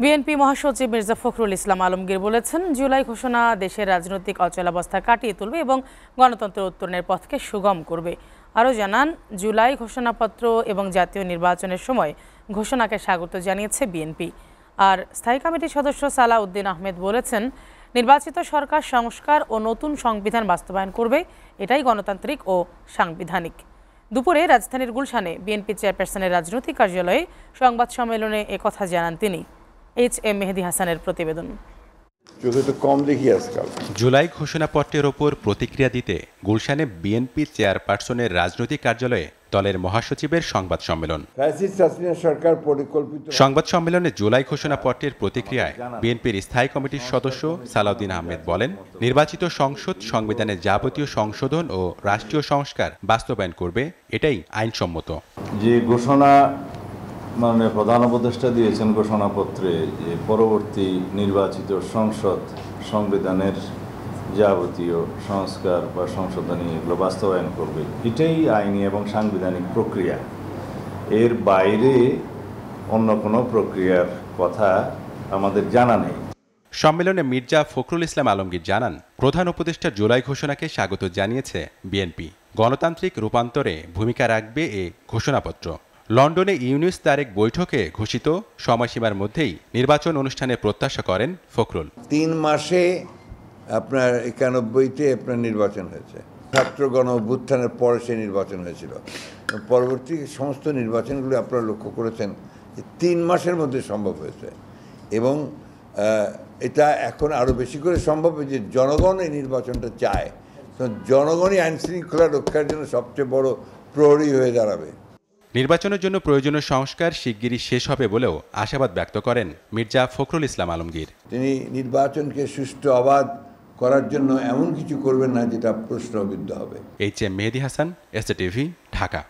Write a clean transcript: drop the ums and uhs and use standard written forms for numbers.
BNP মহাসচিব মির্জা ফখরুল ইসলাম আলমগীর বলেছেন, জুলাই ঘোষণা দেশের রাজনৈতিক অচলাবস্থা কাটিয়ে তুলবে এবং গণতন্ত্রের উত্তরণের পথকে সুগম করবে। আরও জানান, জুলাই ঘোষণাপত্র এবং জাতীয় নির্বাচনের সময় ঘোষণাকে স্বাগত জানিয়েছে বিএনপি। আর স্থায়ী কমিটির সদস্য সালাহ উদ্দিন আহমেদ বলেছেন, নির্বাচিত সরকার সংস্কার ও নতুন সংবিধান বাস্তবায়ন করবে, এটাই গণতান্ত্রিক ও সাংবিধানিক। দুপুরে রাজধানীর গুলশানে বিএনপি চেয়ারপারসনের রাজনৈতিক কার্যালয়ে সংবাদ সম্মেলনে একথা জানান তিনি। HM মেহেদী হাসানের প্রতিবেদন। জুলাই ঘোষণাপত্রের ওপর প্রতিক্রিয়া দিতে গুলশানে বিএনপি চেয়ারপারসনের রাজনৈতিক কার্যালয়ে দলের মহাসচিবের সংবাদ সম্মেলন। সংবাদ সম্মেলনে জুলাই ঘোষণাপত্রের প্রতিক্রিয়ায় বিএনপির স্থায়ী কমিটির সদস্য সালাহ উদ্দিন আহমেদ বলেন, নির্বাচিত সংসদ সংবিধানের যাবতীয় সংশোধন ও রাষ্ট্রীয় সংস্কার বাস্তবায়ন করবে, এটাই আইনসম্মত। যে ঘোষণা মাননীয় প্রধান উপদেষ্টা দিয়েছেন ঘোষণাপত্রে, যে পরবর্তী নির্বাচিত সংসদ সংবিধানের যাবতীয় সংস্কার বা সংশোধনী এগুলো বাস্তবায়ন করবে, এটাই আইনি এবং সাংবিধানিক প্রক্রিয়া। এর বাইরে অন্য কোনো প্রক্রিয়ার কথা আমাদের জানা নেই। সম্মেলনে মির্জা ফখরুল ইসলাম আলমগীর জানান, প্রধান উপদেষ্টা জুলাই ঘোষণাকে স্বাগত জানিয়েছে বিএনপি। গণতান্ত্রিক রূপান্তরে ভূমিকা রাখবে এ ঘোষণাপত্র। লন্ডনে ইউনুস তারেক বৈঠকে ঘোষিত সময়সীমার মধ্যেই নির্বাচন অনুষ্ঠানের প্রত্যাশা করেন ফখরুল। 3 মাসে আপনার 91-তে আপনার নির্বাচন হয়েছে। ছাত্র গণ অভ্যুত্থানের পরে সে নির্বাচন হয়েছিল। পরবর্তী সমস্ত নির্বাচনগুলো আপনারা লক্ষ্য করেছেন যে 3 মাসের মধ্যে সম্ভব হয়েছে, এবং এটা এখন আরও বেশি করে সম্ভব যে জনগণ এই নির্বাচনটা চায়। তো জনগণই আইন শৃঙ্খলা রক্ষার জন্য সবচেয়ে বড় প্রহরী হয়ে দাঁড়াবে। নির্বাচনের জন্য প্রয়োজনীয় সংস্কার শিগগিরই শেষ হবে বলেও আশাবাদ ব্যক্ত করেন মির্জা ফখরুল ইসলাম আলমগীর। তিনি নির্বাচনকে সুষ্ঠু অবাধ করার জন্য এমন কিছু করবেন না যেটা প্রশ্নবিদ্ধ হবে। HM মেহেদী হাসান, STV, ঢাকা।